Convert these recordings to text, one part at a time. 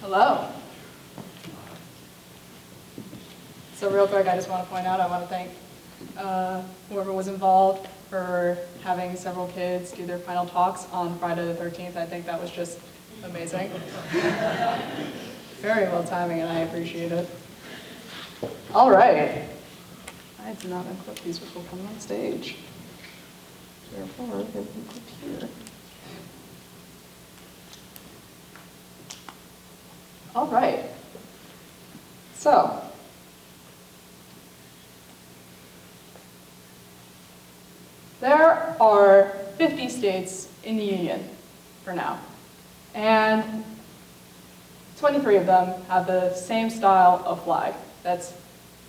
Hello. So real quick, I just want to point out, I want to thank whoever was involved for having several kids do their final talks on Friday the 13th. I think that was just amazing. Very well timing, and I appreciate it. All right. I did not equip these before coming on stage. Therefore, they will be equipped here. All right. So, there are 50 states in the Union for now, and 23 of them have the same style of flag. That's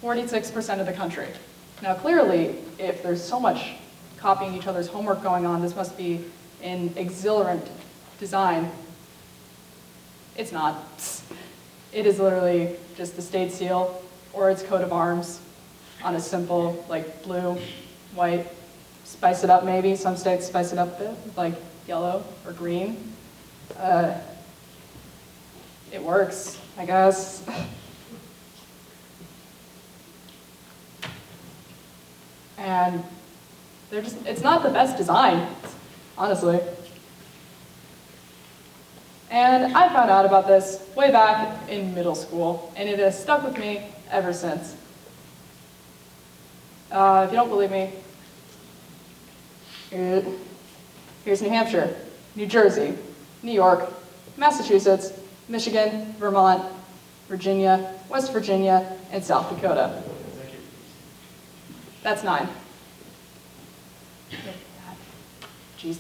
46% of the country. Now clearly, if there's so much copying each other's homework going on, this must be an exhilarant design. It's not. It is literally just the state seal or its coat of arms on a simple, like blue, white, spice it up maybe. Some states spice it up a bit, like yellow or green. It works, I guess. And it's not the best design, honestly. And I found out about this way back in middle school, and it has stuck with me ever since. If you don't believe me, here's New Hampshire, New Jersey, New York, Massachusetts, Michigan, Vermont, Virginia, West Virginia, and South Dakota. That's 9. Geez,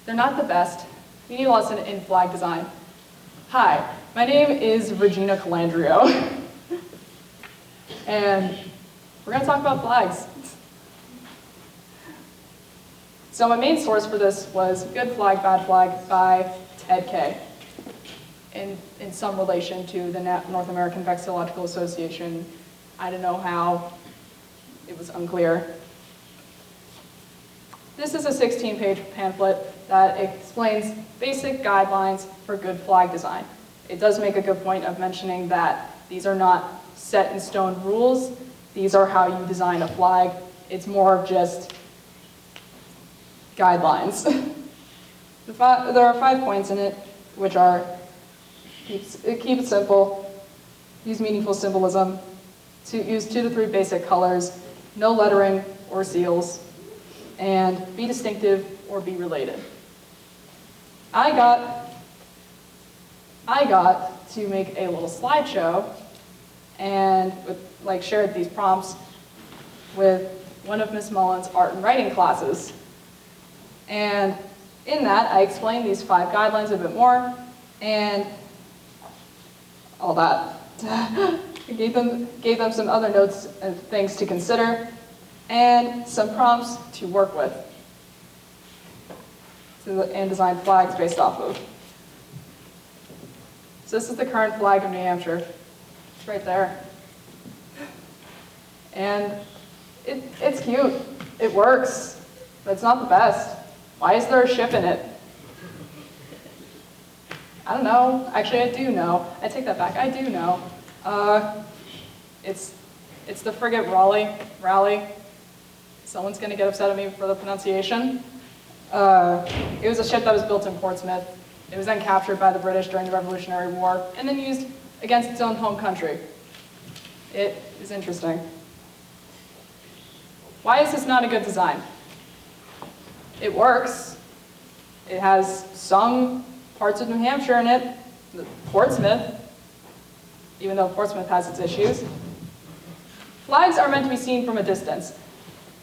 they're not the best. We need a lesson in flag design. Hi, my name is Regina Calandrio, and we're going to talk about flags. So my main source for this was Good Flag, Bad Flag by Ted Kaye, in some relation to the North American Vexillological Association. I don't know how. It was unclear. This is a 16-page pamphlet that explains basic guidelines for good flag design. It does make a good point of mentioning that these are not set in stone rules. These are how you design a flag. It's more of just guidelines. There are 5 points in it, which are keep it simple, use meaningful symbolism, use 2 to 3 basic colors, no lettering or seals, and be distinctive or be related. I got to make a little slideshow and shared these prompts with one of Miss Mullen's art and writing classes. And in that, I explained these 5 guidelines a bit more and all that. I gave them some other notes and things to consider, and some prompts to work with, and design flags based off of. So this is the current flag of New Hampshire. It's right there. And it's cute. It works, but it's not the best. Why is there a ship in it? I don't know. Actually, I do know. I take that back. I do know. It's the frigate Raleigh. Someone's going to get upset at me for the pronunciation. It was a ship that was built in Portsmouth. It was then captured by the British during the Revolutionary War and then used against its own home country. It is interesting. Why is this not a good design? It works. It has some parts of New Hampshire in it, Portsmouth, even though Portsmouth has its issues. Flags are meant to be seen from a distance,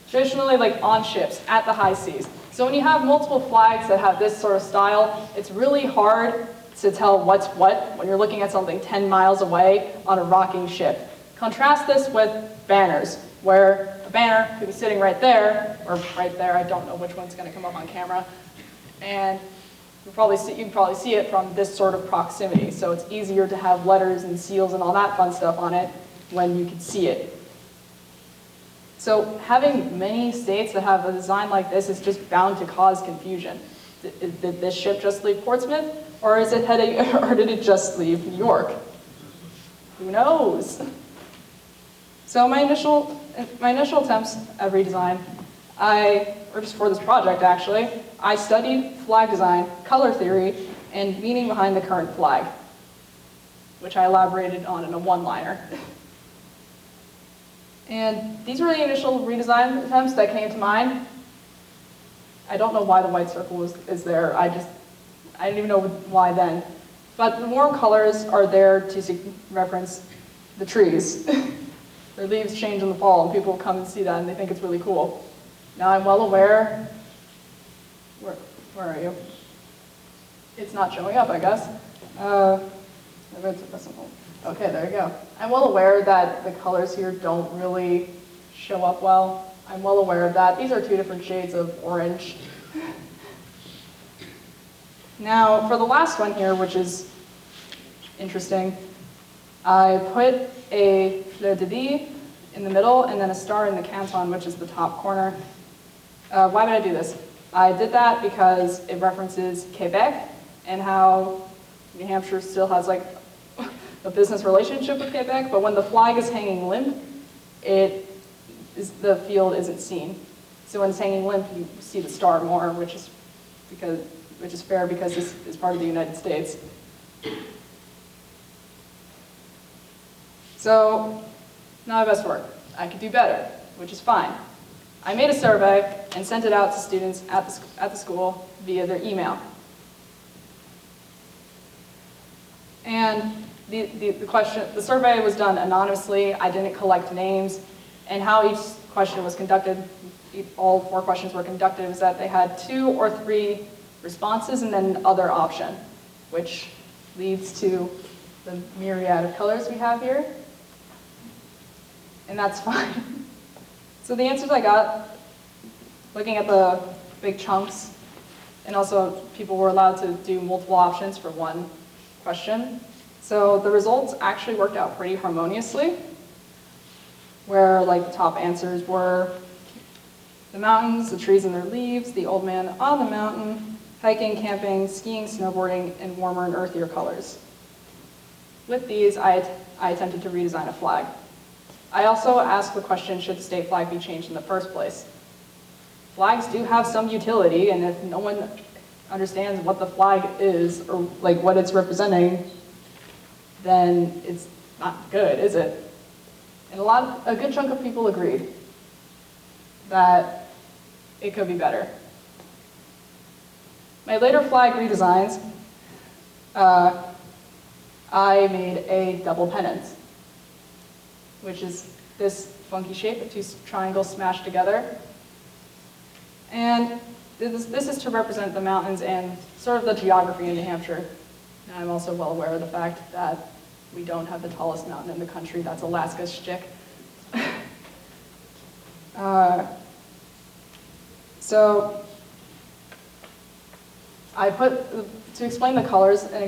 traditionally like on ships, at the high seas. So when you have multiple flags that have this sort of style, it's really hard to tell what's what when you're looking at something 10 miles away on a rocking ship. Contrast this with banners, where a banner could be sitting right there, or right there, I don't know which one's going to come up on camera, and you can probably see it from this sort of proximity. So it's easier to have letters and seals and all that fun stuff on it when you can see it. So having many states that have a design like this is just bound to cause confusion. Did this ship just leave Portsmouth, or is it heading, or did it just leave New York? Who knows? So my initial attempts at redesign, or just for this project actually, I studied flag design, color theory, and meaning behind the current flag, which I elaborated on in a one-liner. And these were the initial redesign attempts that came to mind. I don't know why the white circle is there. I didn't even know why then. But the warm colors are there to reference the trees. Their leaves change in the fall, and people come and see that, and they think it's really cool. Now I'm well aware, where are you? It's not showing up, I guess. Okay, there you go. I'm well aware that the colors here don't really show up well. I'm well aware of that. These are two different shades of orange. Now, for the last one here, which is interesting, I put a fleur de lis in the middle and then a star in the canton, which is the top corner. Why did I do this? I did that because it references Quebec and how New Hampshire still has like a business relationship with Quebec, but when the flag is hanging limp, the field isn't seen. So when it's hanging limp, you see the star more, which is fair because this is part of the United States. So, not my best work. I could do better, which is fine. I made a survey and sent it out to students at the school via their email. And the survey was done anonymously. I didn't collect names. And how each question was conducted, all 4 questions were conducted, was that they had 2 or 3 responses and then an other option, which leads to the myriad of colors we have here. And that's fine. So the answers I got, looking at the big chunks, and also people were allowed to do multiple options for one question. So the results actually worked out pretty harmoniously, where like the top answers were the mountains, the trees and their leaves, the old man on the mountain, hiking, camping, skiing, snowboarding, and warmer and earthier colors. With these, I attempted to redesign a flag. I also asked the question, should the state flag be changed in the first place? Flags do have some utility, and if no one understands what the flag is, or like what it's representing, then it's not good, is it? And a good chunk of people agreed that it could be better. My later flag redesigns, I made a double pennant, which is this funky shape of 2 triangles smashed together. And this is to represent the mountains and sort of the geography in New Hampshire. And I'm also well aware of the fact that we don't have the tallest mountain in the country. That's Alaska's shtick. So I to explain the colors and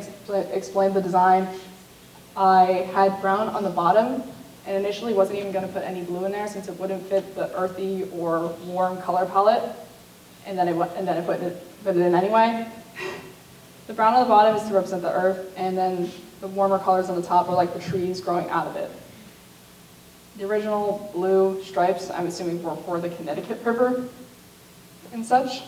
explain the design, I had brown on the bottom, and initially wasn't even going to put any blue in there since it wouldn't fit the earthy or warm color palette, and then I put it in anyway. The brown on the bottom is to represent the earth, and then the warmer colors on the top are like the trees growing out of it. The original blue stripes, I'm assuming, were for the Connecticut River and such.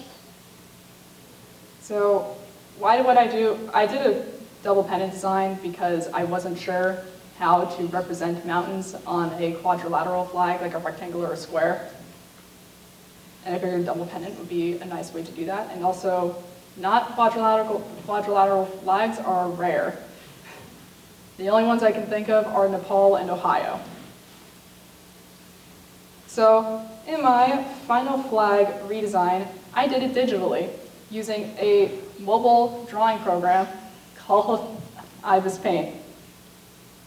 So what I do? I did a double pennant design because I wasn't sure how to represent mountains on a quadrilateral flag, like a rectangle or a square. And I figured double pennant would be a nice way to do that. And also, not quadrilateral flags are rare. The only ones I can think of are Nepal and Ohio. So in my final flag redesign, I did it digitally using a mobile drawing program called Ibis Paint.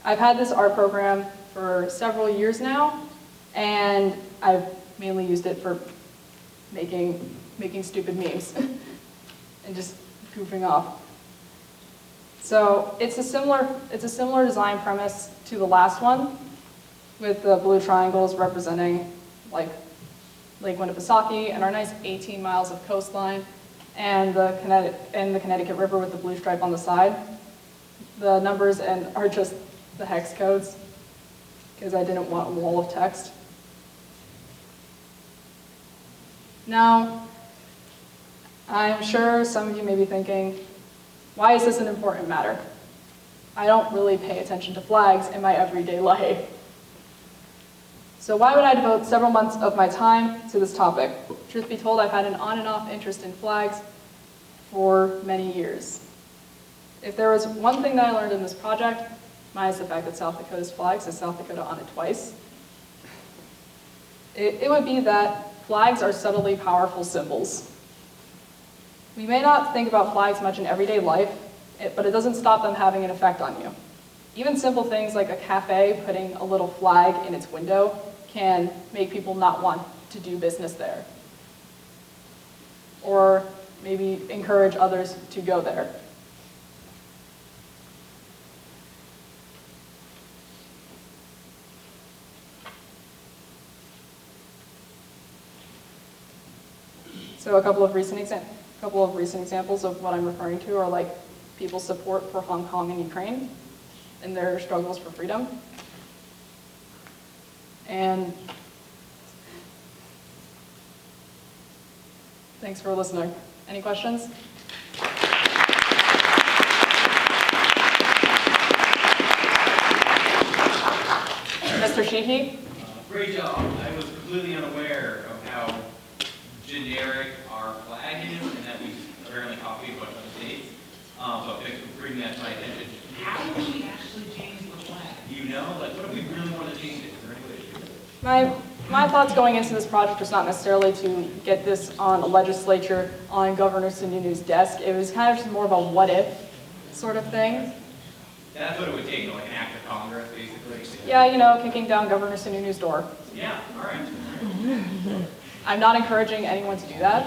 I've had this art program for several years now, and I've mainly used it for making stupid memes and just goofing off. So it's a similar design premise to the last one, with the blue triangles representing like Lake Winnipesaukee and our nice 18 miles of coastline. and the Connecticut River with the blue stripe on the side. The numbers are just the hex codes, because I didn't want a wall of text. Now, I'm sure some of you may be thinking, why is this an important matter? I don't really pay attention to flags in my everyday life. So why would I devote several months of my time to this topic? Truth be told, I've had an on and off interest in flags for many years. If there was one thing that I learned in this project, minus the fact that South Dakota's flag says South Dakota on it twice, it would be that flags are subtly powerful symbols. We may not think about flags much in everyday life, but it doesn't stop them having an effect on you. Even simple things like a cafe putting a little flag in its window can make people not want to do business there. Or maybe encourage others to go there. So a couple of recent examples of what I'm referring to are like people's support for Hong Kong and Ukraine and their struggles for freedom. And thanks for listening. Any questions? Mr. Sheehy? Great job. I was completely unaware of how generic our flag is and that we apparently copied a bunch of states. So thanks for bringing that to my attention. How do we actually change the flag? Do you know? Like, what if we really want to change it? Is there any way to do it? My thoughts going into this project was not necessarily to get this on a legislature, on Governor Sununu's desk. It was kind of just more of a what if sort of thing. That's what it would take, like an act of Congress, basically. Yeah, you know, kicking down Governor Sununu's door. Yeah, all right. I'm not encouraging anyone to do that.